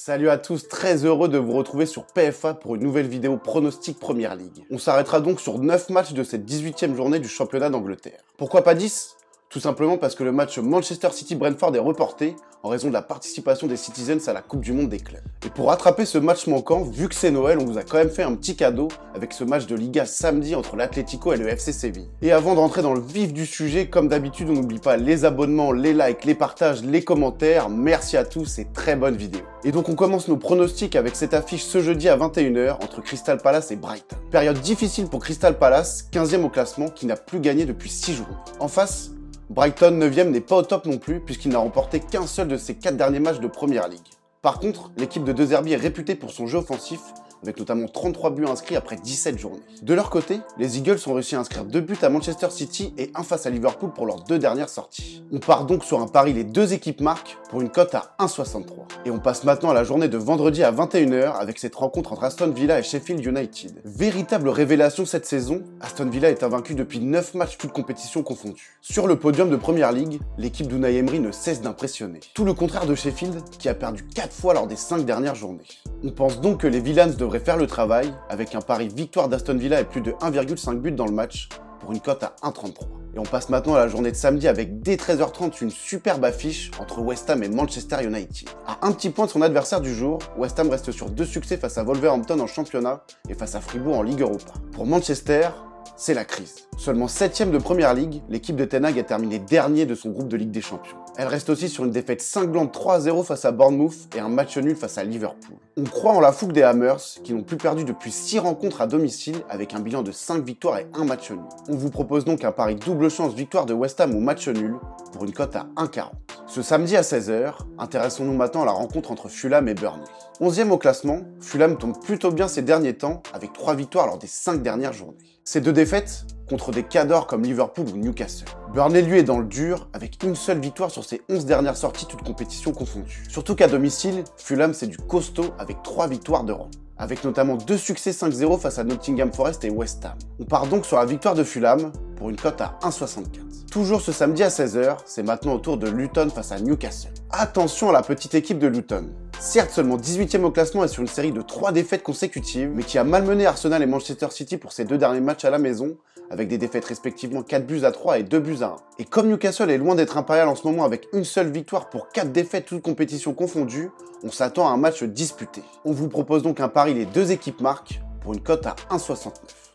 Salut à tous, très heureux de vous retrouver sur PFA pour une nouvelle vidéo pronostic Première Ligue. On s'arrêtera donc sur 9 matchs de cette 18e journée du championnat d'Angleterre. Pourquoi pas 10 ? Tout simplement parce que le match Manchester City-Brentford est reporté en raison de la participation des Citizens à la Coupe du Monde des clubs. Et pour rattraper ce match manquant, vu que c'est Noël, on vous a quand même fait un petit cadeau avec ce match de Liga samedi entre l'Atlético et le FC Séville. Et avant de rentrer dans le vif du sujet, comme d'habitude, on n'oublie pas les abonnements, les likes, les partages, les commentaires. Merci à tous et très bonne vidéo. Et donc on commence nos pronostics avec cette affiche ce jeudi à 21h entre Crystal Palace et Brighton. Période difficile pour Crystal Palace, 15e au classement, qui n'a plus gagné depuis 6 journées. En face, Brighton 9e n'est pas au top non plus puisqu'il n'a remporté qu'un seul de ses 4 derniers matchs de Première Ligue. Par contre, l'équipe de De Zerbi est réputée pour son jeu offensif, avec notamment 33 buts inscrits après 17 journées. De leur côté, les Eagles ont réussi à inscrire 2 buts à Manchester City et 1 face à Liverpool pour leurs 2 dernières sorties. On part donc sur un pari les 2 équipes marquent pour une cote à 1,63. Et on passe maintenant à la journée de vendredi à 21h avec cette rencontre entre Aston Villa et Sheffield United. Véritable révélation cette saison, Aston Villa est invaincu depuis 9 matchs toutes compétitions confondues. Sur le podium de Première Ligue, l'équipe d'Unai Emery ne cesse d'impressionner. Tout le contraire de Sheffield qui a perdu 4 fois lors des 5 dernières journées. On pense donc que les Villans devraient faire le travail avec un pari victoire d'Aston Villa et plus de 1,5 but dans le match pour une cote à 1,33. Et on passe maintenant à la journée de samedi avec dès 13h30 une superbe affiche entre West Ham et Manchester United. À un petit point de son adversaire du jour, West Ham reste sur 2 succès face à Wolverhampton en championnat et face à Fribourg en Ligue Europa. Pour Manchester, c'est la crise. Seulement 7e de Première Ligue, l'équipe de Ten Hag a terminé dernier de son groupe de Ligue des Champions. Elle reste aussi sur une défaite cinglante 3-0 face à Bournemouth et un match nul face à Liverpool. On croit en la fougue des Hammers, qui n'ont plus perdu depuis 6 rencontres à domicile avec un bilan de 5 victoires et 1 match nul. On vous propose donc un pari double chance victoire de West Ham ou match nul pour une cote à 1,40. Ce samedi à 16h, intéressons-nous maintenant à la rencontre entre Fulham et Burnley. 11e au classement, Fulham tombe plutôt bien ces derniers temps avec 3 victoires lors des 5 dernières journées. Ces 2 défaites contre des cadors comme Liverpool ou Newcastle. Burnley lui est dans le dur avec une seule victoire sur ses 11 dernières sorties toutes compétitions confondues. Surtout qu'à domicile, Fulham c'est du costaud avec 3 victoires de rang. Avec notamment 2 succès 5-0 face à Nottingham Forest et West Ham. On part donc sur la victoire de Fulham pour une cote à 1,64. Toujours ce samedi à 16h, c'est maintenant au tour de Luton face à Newcastle. Attention à la petite équipe de Luton. Certes seulement 18e au classement et sur une série de 3 défaites consécutives, mais qui a malmené Arsenal et Manchester City pour ses 2 derniers matchs à la maison, avec des défaites respectivement 4 buts à 3 et 2 buts à 1. Et comme Newcastle est loin d'être impérial en ce moment avec une seule victoire pour 4 défaites toutes compétitions confondues, on s'attend à un match disputé. On vous propose donc un pari les 2 équipes marquent pour une cote à 1,69.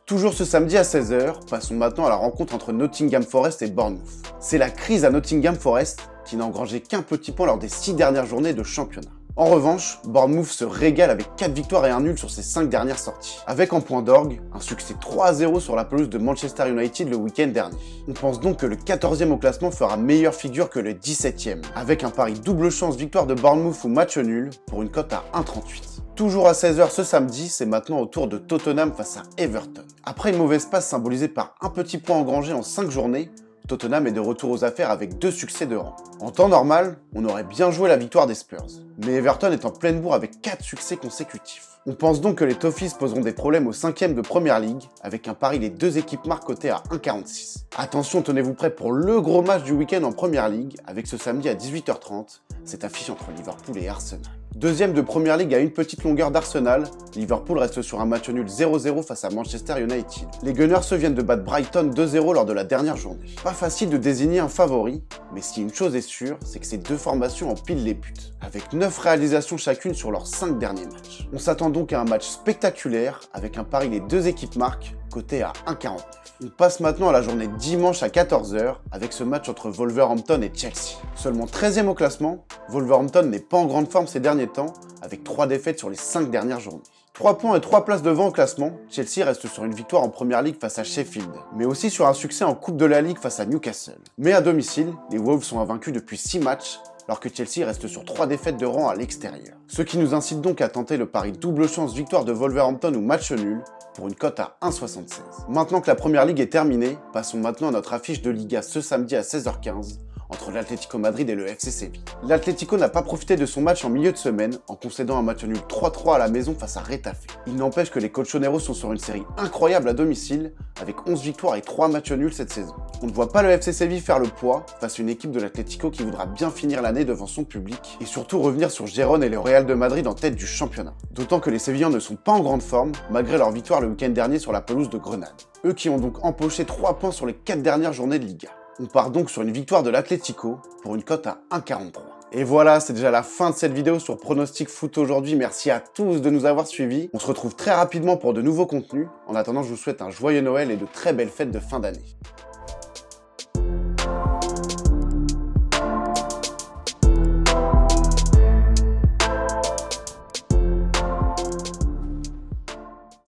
Toujours ce samedi à 16h, passons maintenant à la rencontre entre Nottingham Forest et Bournemouth. C'est la crise à Nottingham Forest qui n'a engrangé qu'un petit point lors des 6 dernières journées de championnat. En revanche, Bournemouth se régale avec 4 victoires et 1 nul sur ses 5 dernières sorties. Avec en point d'orgue, un succès 3-0 sur la pelouse de Manchester United le week-end dernier. On pense donc que le 14e au classement fera meilleure figure que le 17e, avec un pari double chance victoire de Bournemouth ou match nul pour une cote à 1,38. Toujours à 16h ce samedi, c'est maintenant au tour de Tottenham face à Everton. Après une mauvaise passe symbolisée par un petit point engrangé en 5 journées, Tottenham est de retour aux affaires avec 2 succès de rang. En temps normal, on aurait bien joué la victoire des Spurs. Mais Everton est en pleine bourre avec 4 succès consécutifs. On pense donc que les Toffees poseront des problèmes au 5e de Première Ligue, avec un pari les 2 équipes marques cotées à 1,46. Attention, tenez-vous prêts pour le gros match du week-end en Première Ligue, avec ce samedi à 18h30, cette affiche entre Liverpool et Arsenal. 2e de Première Ligue à une petite longueur d'Arsenal, Liverpool reste sur un match nul 0-0 face à Manchester United. Les Gunners se viennent de battre Brighton 2-0 lors de la dernière journée. Pas facile de désigner un favori, mais si une chose est sûre, c'est que ces 2 formations empilent les buts, avec 9 réalisations chacune sur leurs 5 derniers matchs. On s'attend donc à un match spectaculaire, avec un pari les 2 équipes marques, coté à 1,49. On passe maintenant à la journée de dimanche à 14h avec ce match entre Wolverhampton et Chelsea. Seulement 13e au classement, Wolverhampton n'est pas en grande forme ces derniers temps avec 3 défaites sur les 5 dernières journées. 3 points et 3 places devant au classement, Chelsea reste sur une victoire en Première Ligue face à Sheffield, mais aussi sur un succès en Coupe de la Ligue face à Newcastle. Mais à domicile, les Wolves sont invaincus depuis 6 matchs, alors que Chelsea reste sur 3 défaites de rang à l'extérieur. Ce qui nous incite donc à tenter le pari double chance victoire de Wolverhampton ou match nul pour une cote à 1,76. Maintenant que la Première Ligue est terminée, passons maintenant à notre affiche de Liga ce samedi à 16h15 entre l'Atlético Madrid et le FC Séville. L'Atlético n'a pas profité de son match en milieu de semaine en concédant un match nul 3-3 à la maison face à Retafe. Il n'empêche que les colchoneros sont sur une série incroyable à domicile, avec 11 victoires et 3 matchs nuls cette saison. On ne voit pas le FC Séville faire le poids face à une équipe de l'Atlético qui voudra bien finir l'année devant son public, et surtout revenir sur Gérone et le Real de Madrid en tête du championnat. D'autant que les Sévillans ne sont pas en grande forme, malgré leur victoire le week-end dernier sur la pelouse de Grenade. Eux qui ont donc empoché 3 points sur les 4 dernières journées de Liga. On part donc sur une victoire de l'Atlético pour une cote à 1,43. Et voilà, c'est déjà la fin de cette vidéo sur Pronostic Foot aujourd'hui. Merci à tous de nous avoir suivis. On se retrouve très rapidement pour de nouveaux contenus. En attendant, je vous souhaite un joyeux Noël et de très belles fêtes de fin d'année.